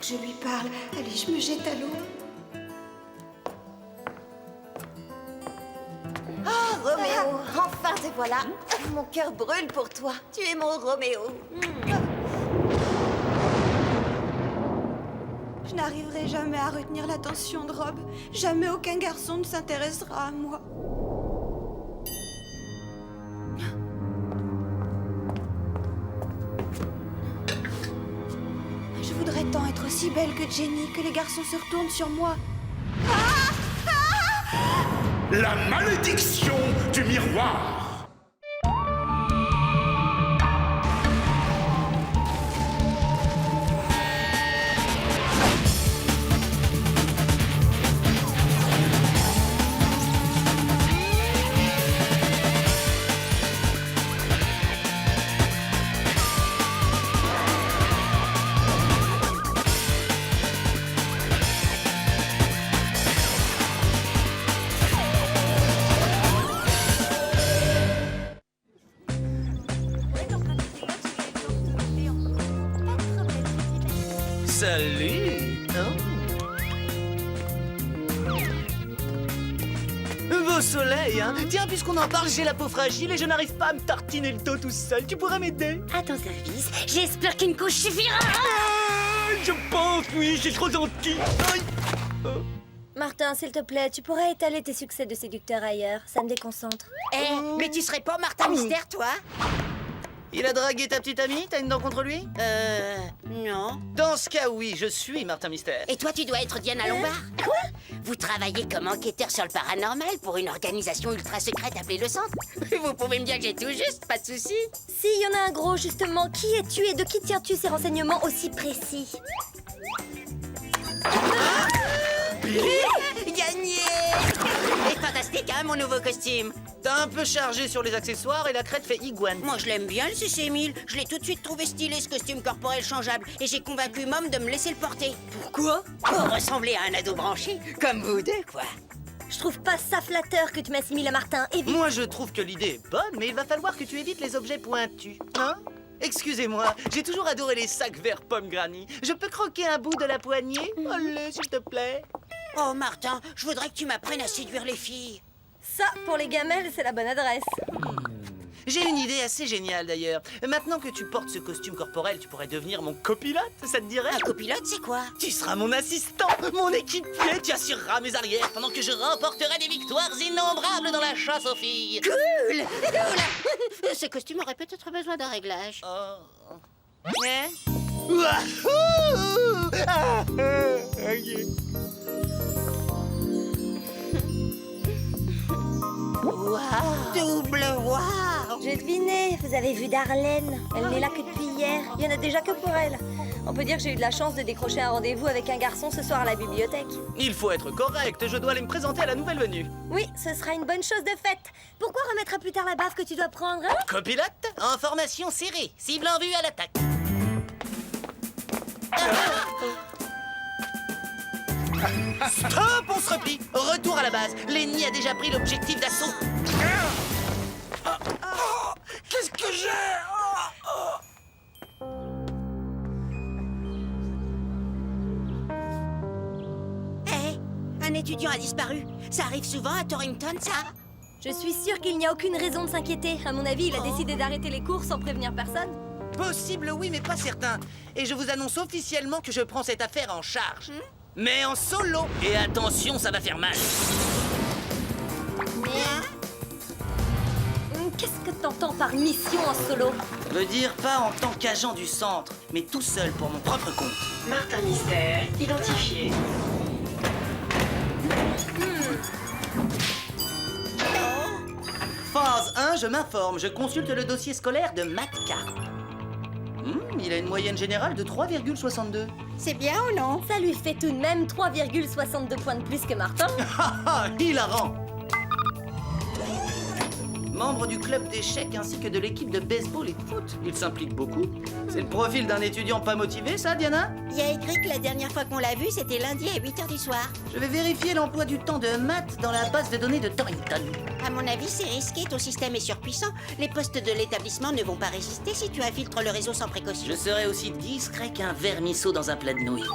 que je lui parle. Allez, je me jette à l'eau. Oh, Roméo, enfin te voilà. Mon cœur brûle pour toi. Tu es mon Roméo. Je n'arriverai jamais à retenir l'attention de Rob. Jamais aucun garçon ne s'intéressera à moi. Je voudrais tant être aussi belle que Jenny, que les garçons se retournent sur moi. La malédiction du miroir. Salut! Beau soleil, hein? Tiens, puisqu'on en parle, j'ai la peau fragile et je n'arrive pas à me tartiner le dos tout seul. Tu pourrais m'aider? À ton service, j'espère qu'une couche suffira. Je pense, oui, c'est trop gentil. Aïe. Martin, s'il te plaît, tu pourrais étaler tes succès de séducteur ailleurs. Ça me déconcentre. Mais tu serais pas Martin Mystère, toi? Il a dragué ta petite amie? T'as une dent contre lui? Non. Dans ce cas, oui, je suis Martin Mystère. Et toi, tu dois être Diana Lombard? Quoi? Vous travaillez comme enquêteur sur le paranormal pour une organisation ultra secrète appelée le Centre? Vous pouvez me dire que j'ai tout juste, pas de souci. Si, il y en a un gros, justement. Qui es-tu et de qui tiens-tu ces renseignements aussi précis? Gagné! C'est fantastique, hein, mon nouveau costume? T'as un peu chargé sur les accessoires et la crête fait iguane. Moi, je l'aime bien, le CC1000. Je l'ai tout de suite trouvé stylé, ce costume corporel changeable. Et j'ai convaincu Mom de me laisser le porter. Pourquoi? Pour ressembler à un ado branché. Comme vous deux, quoi. Je trouve pas ça flatteur que tu m'assimiles à Martin. Évite. Moi, je trouve que l'idée est bonne, mais il va falloir que tu évites les objets pointus. Hein? Excusez-moi, j'ai toujours adoré les sacs verts pomme granny. Je peux croquer un bout de la poignée? Allez, s'il te plaît. Oh, Martin, je voudrais que tu m'apprennes à séduire les filles. Ça, pour les gamelles, c'est la bonne adresse. J'ai une idée assez géniale d'ailleurs. Maintenant que tu portes ce costume corporel, tu pourrais devenir mon copilote, ça te dirait? Un copilote, c'est quoi? Tu seras mon assistant, mon équipier, tu assureras mes arrières pendant que je remporterai des victoires innombrables dans la chasse aux filles. Cool! Cool! Ce costume aurait peut-être besoin d'un réglage. Ouais? Wahoo! Ah, Waouh! Double waouh! J'ai deviné, vous avez vu Darlene. Elle n'est là que depuis hier. Il y en a déjà que pour elle. On peut dire que j'ai eu de la chance de décrocher un rendez-vous avec un garçon ce soir à la bibliothèque. Il faut être correct, je dois aller me présenter à la nouvelle venue. Oui, ce sera une bonne chose de faite. Pourquoi remettre à plus tard la baffe que tu dois prendre, hein? Copilote, en formation serrée, cible en vue à l'attaque. Stop, on se replie. Retour à la base. L'ennemi a déjà pris l'objectif d'assaut. Qu'est-ce que j'ai? Un étudiant a disparu. Ça arrive souvent à Torrington, ça? Je suis sûre qu'il n'y a aucune raison de s'inquiéter. À mon avis, il a décidé d'arrêter les cours sans prévenir personne. Possible, oui, mais pas certain. Et je vous annonce officiellement que je prends cette affaire en charge. Mais en solo. Et attention, ça va faire mal. Qu'est-ce que t'entends par mission en solo? Veut dire pas en tant qu'agent du centre, mais tout seul pour mon propre compte. Martin Mystère, identifié. Phase 1, je m'informe. Je consulte le dossier scolaire de Matka. Il a une moyenne générale de 3,62. C'est bien ou non? Ça lui fait tout de même 3,62 points de plus que Martin. Haha, hilarant. membre du club d'échecs ainsi que de l'équipe de baseball et de foot. Il s'implique beaucoup. C'est le profil d'un étudiant pas motivé, ça, Diana? Il y a écrit que la dernière fois qu'on l'a vu, c'était lundi à 8h du soir. Je vais vérifier l'emploi du temps de Matt dans la base de données de Torrington. À mon avis, c'est risqué, ton système est surpuissant. Les postes de l'établissement ne vont pas résister si tu infiltres le réseau sans précaution. Je serai aussi discret qu'un vermisseau dans un plat de nouilles.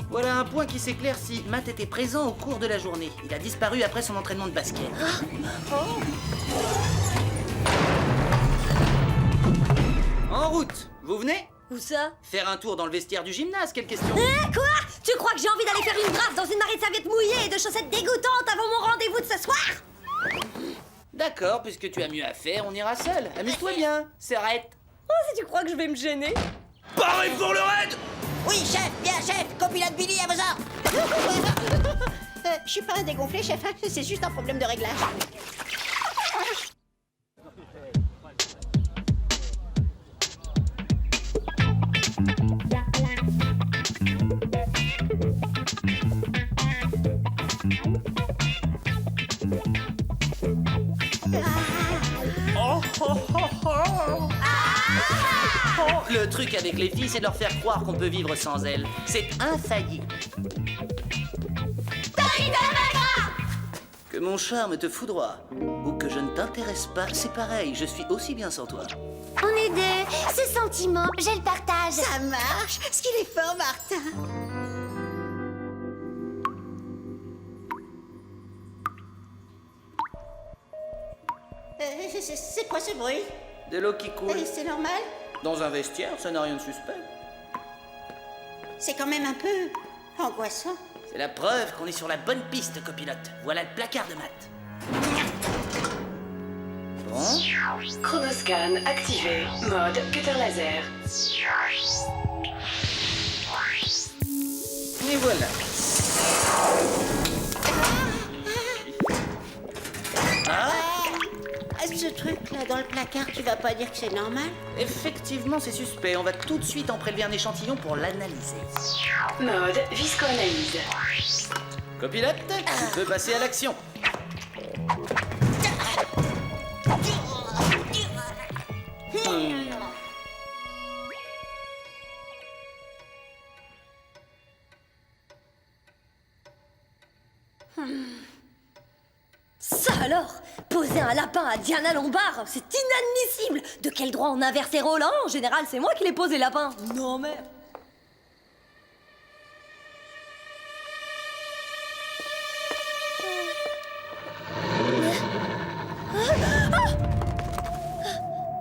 Voilà un point qui s'éclaircit. Matt était présent au cours de la journée. Il a disparu après son entraînement de basket. En route. Vous venez? Où ça? Faire un tour dans le vestiaire du gymnase, quelle question? Quoi? Tu crois que j'ai envie d'aller faire une brave dans une marée de serviettes mouillées et de chaussettes dégoûtantes avant mon rendez-vous de ce soir? D'accord, puisque tu as mieux à faire, on ira seul. Amuse-toi bien, Serrette. Oh, si tu crois que je vais me gêner. Paré pour le raid! Oui, chef, bien, chef, copilote Billy à vos ordres. Je suis pas un dégonflé, chef, hein, c'est juste un problème de réglage. Le truc avec les filles, c'est de leur faire croire qu'on peut vivre sans elles. C'est infaillible. Que mon charme te foudroie ou que je ne t'intéresse pas, c'est pareil, je suis aussi bien sans toi. On est deux. Ce sentiment, je le partage. Ça marche, ce qu'il est fort, Martin. C'est quoi ce bruit? De l'eau qui coule. C'est normal? Dans un vestiaire, ça n'a rien de suspect. C'est quand même un peu angoissant. C'est la preuve qu'on est sur la bonne piste, copilote. Voilà le placard de Matt. Bon. Chronoscan activé. Mode cutter laser. Et voilà. Ah, Ce truc-là dans le placard, tu vas pas dire que c'est normal? effectivement, c'est suspect. On va tout de suite en prélever un échantillon pour l'analyser. Mode viscoanalyse. Copilote, tu peux passer à l'action. Ça alors? Poser un lapin à Diana Lombard, c'est inadmissible! De quel droit on inverse les rôles, hein? En général, c'est moi qui les pose les lapins. Non mais...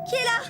Qui est là?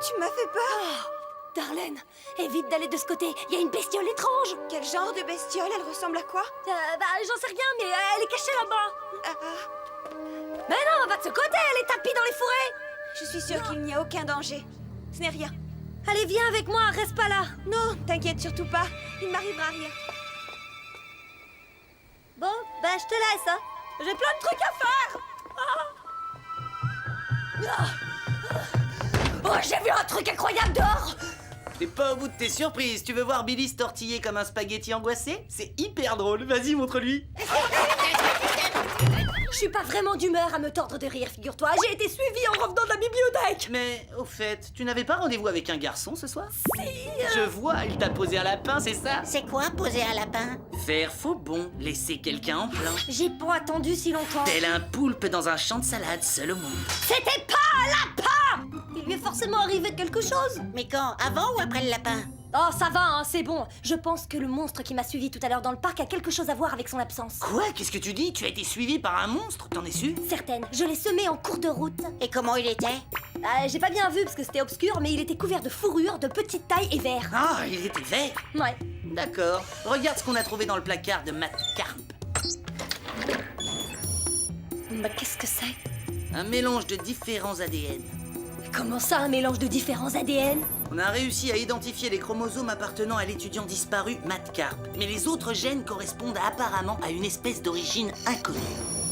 Tu m'as fait peur. Darlene, évite d'aller de ce côté, il y a une bestiole étrange. Quel genre de bestiole? Elle ressemble à quoi? J'en sais rien, mais elle est cachée là-bas. Ah, Mais non, va de ce côté, elle est tapie dans les fourrés. je suis sûre qu'il n'y a aucun danger. Ce n'est rien. Allez, viens avec moi, reste pas là. Non, t'inquiète surtout pas. Il ne m'arrivera rien. Bon, bah je te laisse, hein. J'ai plein de trucs à faire. Oh, j'ai vu un truc incroyable dehors. T'es pas au bout de tes surprises. Tu veux voir Billy se tortiller comme un spaghetti angoissé? C'est hyper drôle. Vas-y, montre-lui. Je suis pas vraiment d'humeur à me tordre de rire, figure-toi. J'ai été suivie en revenant de la bibliothèque. Mais, au fait, tu n'avais pas rendez-vous avec un garçon ce soir? Si. Je vois, il t'a posé un lapin, c'est ça? C'est quoi poser un lapin? Faire faux bon, laisser quelqu'un en plein. J'ai pas attendu si longtemps. Tel un poulpe dans un champ de salade, seul au monde. C'était pas un lapin. Il lui est forcément arrivé quelque chose. Mais quand? Avant ou après le lapin? Oh, ça va, hein, c'est bon. Je pense que le monstre qui m'a suivi tout à l'heure dans le parc a quelque chose à voir avec son absence. Quoi? Qu'est-ce que tu dis? Tu as été suivi par un monstre? T'en es sûr? Certaine, je l'ai semé en cours de route. Et comment il était? J'ai pas bien vu parce que c'était obscur, mais il était couvert de fourrure de petite taille et vert. Ah, il était vert. Ouais. D'accord. Regarde ce qu'on a trouvé dans le placard de Matt Carp. Bah, qu'est-ce que c'est? Un mélange de différents ADN. Comment ça, un mélange de différents ADN? On a réussi à identifier les chromosomes appartenant à l'étudiant disparu Matt Carp. Mais les autres gènes correspondent apparemment à une espèce d'origine inconnue.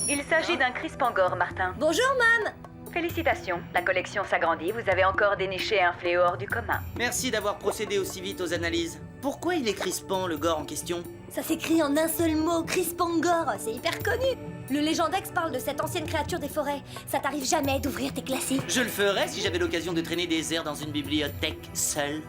Il s'agit d'un crispangor, Martin. Bonjour, Mam. Félicitations, la collection s'agrandit, vous avez encore déniché un fléau hors du commun. Merci d'avoir procédé aussi vite aux analyses. Pourquoi il est crispant, le gore en question? Ça s'écrit en un seul mot, Crispangor, c'est hyper connu. Le Légendex parle de cette ancienne créature des forêts. Ça t'arrive jamais d'ouvrir tes classiques? Je le ferais si j'avais l'occasion de traîner des heures dans une bibliothèque seule.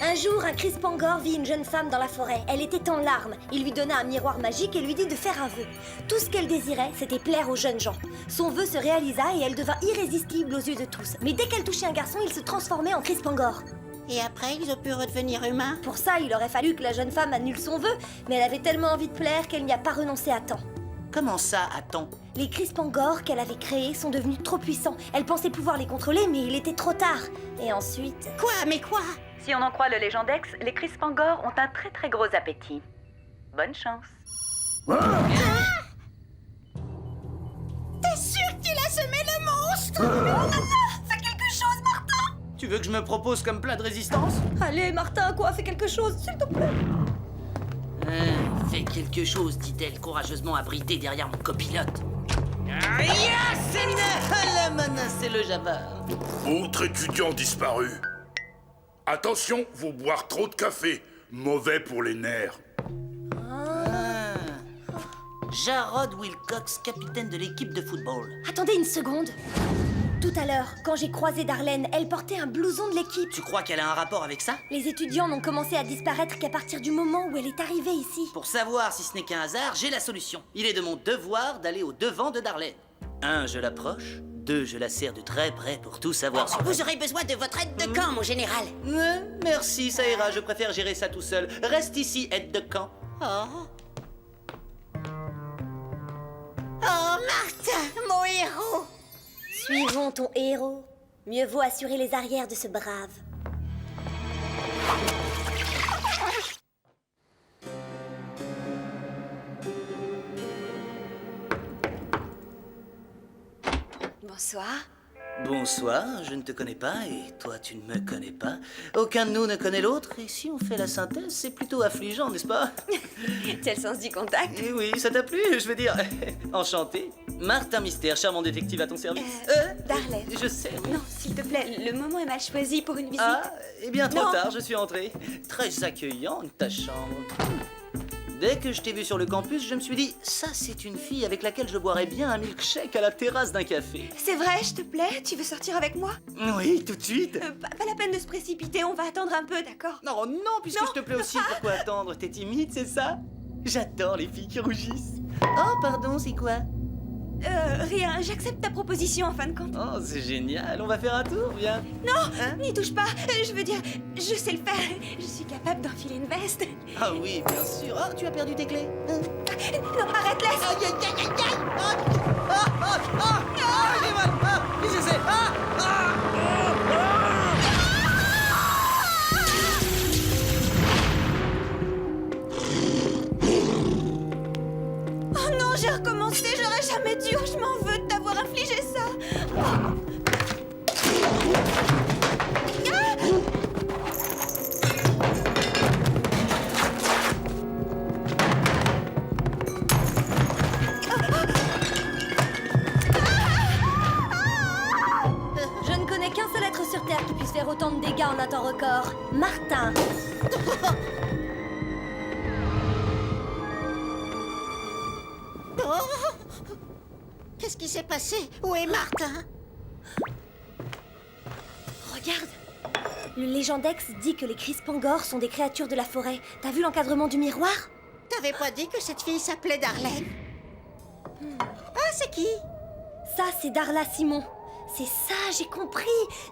Un jour, un Crispangor vit une jeune femme dans la forêt. Elle était en larmes. Il lui donna un miroir magique et lui dit de faire un vœu. Tout ce qu'elle désirait, c'était plaire aux jeunes gens. Son vœu se réalisa et elle devint irrésistible aux yeux de tous. Mais dès qu'elle touchait un garçon, il se transformait en Crispangor. Et après, ils ont pu redevenir humains? Pour ça, il aurait fallu que la jeune femme annule son vœu, mais elle avait tellement envie de plaire qu'elle n'y a pas renoncé à temps. Comment ça, attends? Les Crispangor qu'elle avait créés sont devenus trop puissants. Elle pensait pouvoir les contrôler, mais il était trop tard. Et ensuite... Quoi? Mais quoi? Si on en croit le Légendex, les crispangors ont un très très gros appétit. Bonne chance. T'es sûr qu'il a semé le monstre? Fais quelque chose, Martin! Tu veux que je me propose comme plat de résistance? Allez, Martin, quoi? Fais quelque chose, s'il te plaît! Fais quelque chose, dit-elle, courageusement abritée derrière mon copilote. La menace, c'est le Java. Autre étudiant disparu. Attention, vous boire trop de café. Mauvais pour les nerfs. Jarrod Wilcox, capitaine de l'équipe de football. Attendez une seconde. Tout à l'heure, quand j'ai croisé Darlene, elle portait un blouson de l'équipe. Tu crois qu'elle a un rapport avec ça? Les étudiants n'ont commencé à disparaître qu'à partir du moment où elle est arrivée ici. Pour savoir si ce n'est qu'un hasard, j'ai la solution. Il est de mon devoir d'aller au devant de Darlene. 1, je l'approche. 2, je la serre de très près pour tout savoir sur elle. Vous aurez besoin de votre aide de camp, mon général. Merci, ça ira, je préfère gérer ça tout seul. Reste ici, aide de camp. Oh, Martin, mon héros. Suivons ton héros. Mieux vaut assurer les arrières de ce brave. Bonsoir. Bonsoir, je ne te connais pas et toi tu ne me connais pas. Aucun de nous ne connaît l'autre et si on fait la synthèse, c'est plutôt affligeant, n'est-ce pas? Tu as le sens du contact. Eh oui, ça t'a plu, je veux dire. Enchanté. Martin Mystère, charmant détective à ton service. Darlene. Je sais. oui. Non, s'il te plaît, le moment est mal choisi pour une visite. Ah, eh bien trop Non. tard, je suis entré. Très accueillante ta chambre. Dès que je t'ai vu sur le campus, je me suis dit, ça c'est une fille avec laquelle je boirais bien un milkshake à la terrasse d'un café. C'est vrai, je te plais? Tu veux sortir avec moi? Oui, tout de suite. Pas la peine de se précipiter, on va attendre un peu, d'accord? Non, non, puisque Non, je te plais aussi, pourquoi attendre? T'es timide, c'est ça? J'adore les filles qui rougissent. Oh, pardon, c'est quoi? Rien, j'accepte ta proposition en fin de compte. Oh, c'est génial, on va faire un tour, viens. N'y touche pas, je veux dire, je sais le faire. Je suis capable d'enfiler une veste. Ah oui, bien sûr. Oh, tu as perdu tes clés. Non, arrête, laisse. Aïe, aïe, aïe, aïe, aïe. J'ai mal. Qu'est-ce que c'est? Oh non, j'ai recommencé, j'aurais jamais dû. Je m'en veux de t'avoir infligé ça. Je ne connais qu'un seul être sur Terre qui puisse faire autant de dégâts en un temps record. Martin. Oh, qu'est-ce qui s'est passé? Où est Martin? Regarde. Le Légendex dit que les Crispangor sont des créatures de la forêt. T'as vu l'encadrement du miroir? T'avais pas dit que cette fille s'appelait Darlene? Ah, c'est qui? Ça, c'est Darla Simon. C'est ça, j'ai compris.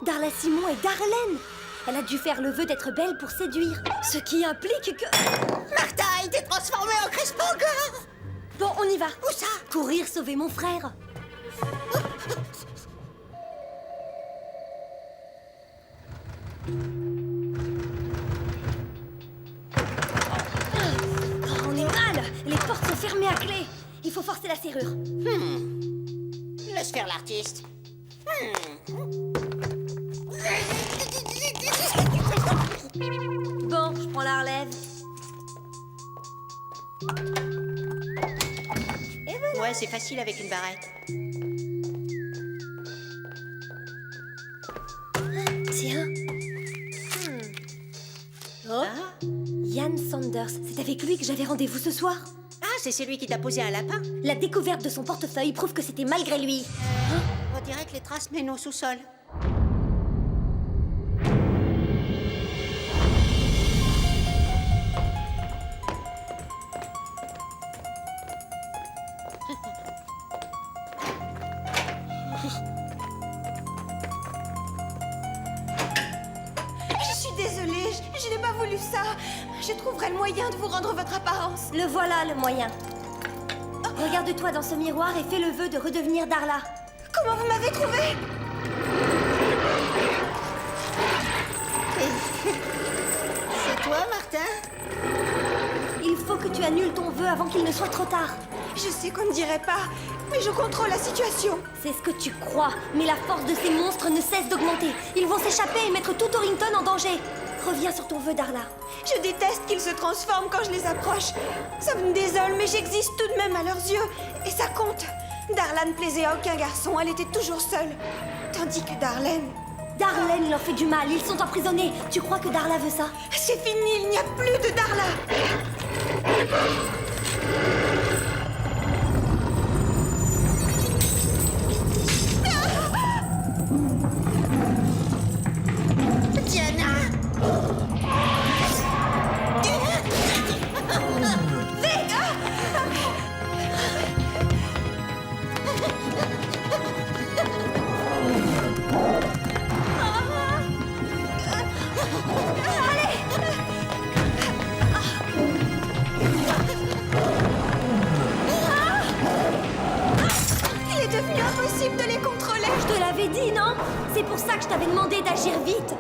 Darla Simon et Darlene. Elle a dû faire le vœu d'être belle pour séduire. Ce qui implique que... Martha a été transformée en Crispangor. Bon, on y va. Où ça? Courir sauver mon frère. Oh, on est mal. Les portes sont fermées à clé. Il faut forcer la serrure. Laisse faire l'artiste. Bon, je prends la relève. Et voilà. Ouais, c'est facile avec une barrette. Tiens. Oh. Ian Sanders, c'est avec lui que j'avais rendez-vous ce soir. Ah, c'est celui qui t'a posé un lapin? La découverte de son portefeuille prouve que c'était malgré lui. On dirait que les traces mènent au sous-sol. Je suis désolée, je n'ai pas voulu ça. Je trouverai le moyen de vous rendre votre apparence. Le voilà, le moyen. Regarde-toi dans ce miroir et fais le vœu de redevenir Darla. Comment vous m'avez trouvé? C'est toi, Martin? Il faut que tu annules ton vœu avant qu'il ne soit trop tard. Je sais qu'on ne dirait pas, mais je contrôle la situation. C'est ce que tu crois, mais la force de ces monstres ne cesse d'augmenter. Ils vont s'échapper et mettre tout Torrington en danger. Reviens sur ton vœu, Darla. Je déteste qu'ils se transforment quand je les approche. Ça me désole, mais j'existe tout de même à leurs yeux. Et ça compte. Darla ne plaisait à aucun garçon, elle était toujours seule. Tandis que Darlene... Darlene leur fait du mal, ils sont emprisonnés. Tu crois que Darla veut ça? C'est fini, il n'y a plus de Darla. Diana! Il est devenu impossible de les contrôler. Je te l'avais dit, non? C'est pour ça que je t'avais demandé d'agir vite.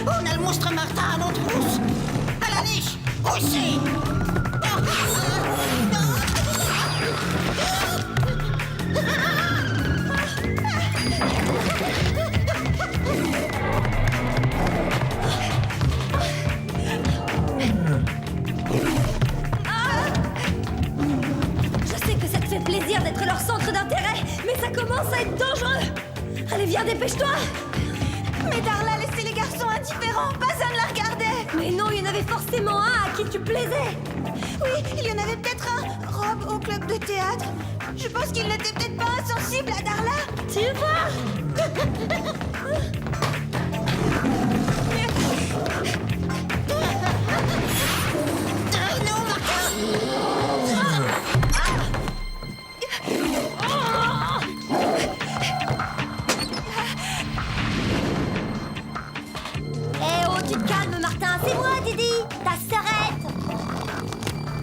On a le monstre Martha à notre trousse. À la niche! Aussi! Je sais que ça te fait plaisir d'être leur centre d'intérêt, mais ça commence à être dangereux. Allez, viens, dépêche-toi. Mais Darla laissait les garçons indifférents, pas un ne la regardait. Mais non, il y en avait forcément un à qui tu plaisais. Oui, il y en avait peut-être un, Rob, au club de théâtre. Je pense qu'il n'était peut-être pas insensible à Darla. Tu vois? Non, Martha! Eh oh, tu te calmes, Martin. C'est moi, Didi, ta sœurette.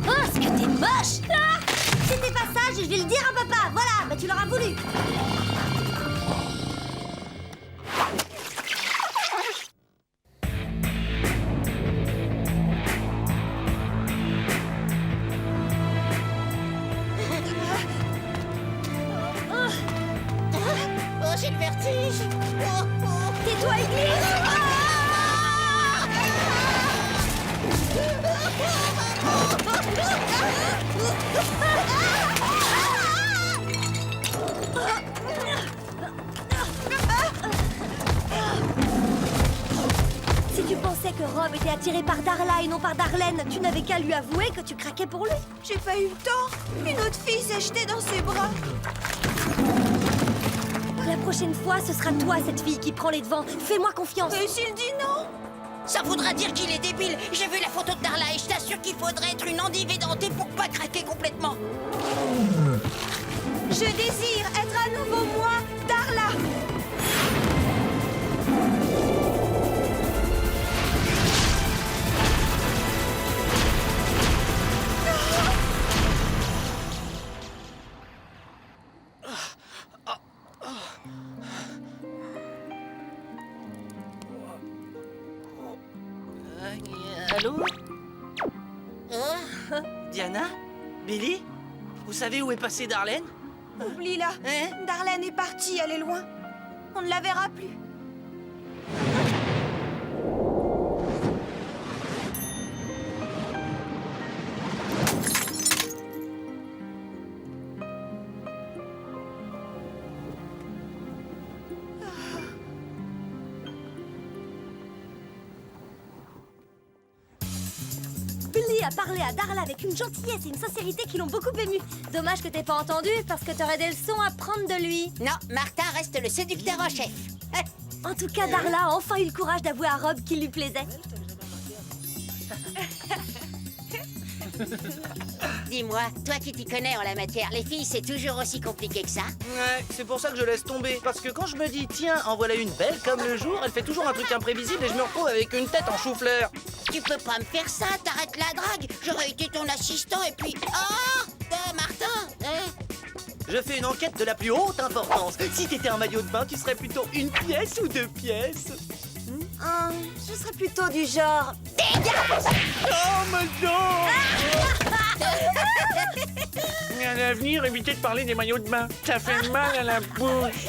Oh, ce que t'es moche. Ah, c'était pas sage, je vais le dire à papa. Voilà, bah tu l'auras voulu. Oh, j'ai le vertige! Oh, oh. Tais-toi, Église. Si tu pensais que Rob était attiré par Darla et non par Darlene, tu n'avais qu'à lui avouer que tu craquais pour lui. J'ai pas eu le temps. Une autre fille s'est jetée dans ses bras. La prochaine fois, ce sera toi, cette fille, qui prend les devants. Fais-moi confiance. Et s'il dit non? Ça voudra dire qu'il est débile. J'ai vu la photo de Darla et je t'assure qu'il faudrait être une endive édentée pour pas craquer complètement. Je désire être à nouveau moi, Darla. Allô? Diana? Billy? Vous savez où est passée Darlene? Oublie-la. Hein? Darlene est partie, elle est loin. On ne la verra plus. Billy a parlé à Darla avec une gentillesse et une sincérité qui l'ont beaucoup ému. Dommage que t'aies pas entendu, parce que t'aurais des leçons à prendre de lui. Non, Martin reste le séducteur en chef. En tout cas, Darla a enfin eu le courage d'avouer à Rob qu'il lui plaisait. Dis-moi, toi qui t'y connais en la matière, les filles, c'est toujours aussi compliqué que ça? Ouais, c'est pour ça que je laisse tomber. Parce que quand je me dis, tiens, en voilà une belle comme le jour, elle fait toujours un truc imprévisible et je me retrouve avec une tête en chou-fleur. Tu peux pas me faire ça, t'arrêtes la drague. J'aurais été ton assistant et puis... Oh Martin Je fais une enquête de la plus haute importance. Si t'étais un maillot de bain, tu serais plutôt une pièce ou deux pièces? Je serais plutôt du genre... Oh, mon Dieu! À l'avenir, évitez de parler des maillots de bain. Ça fait mal à la bouche.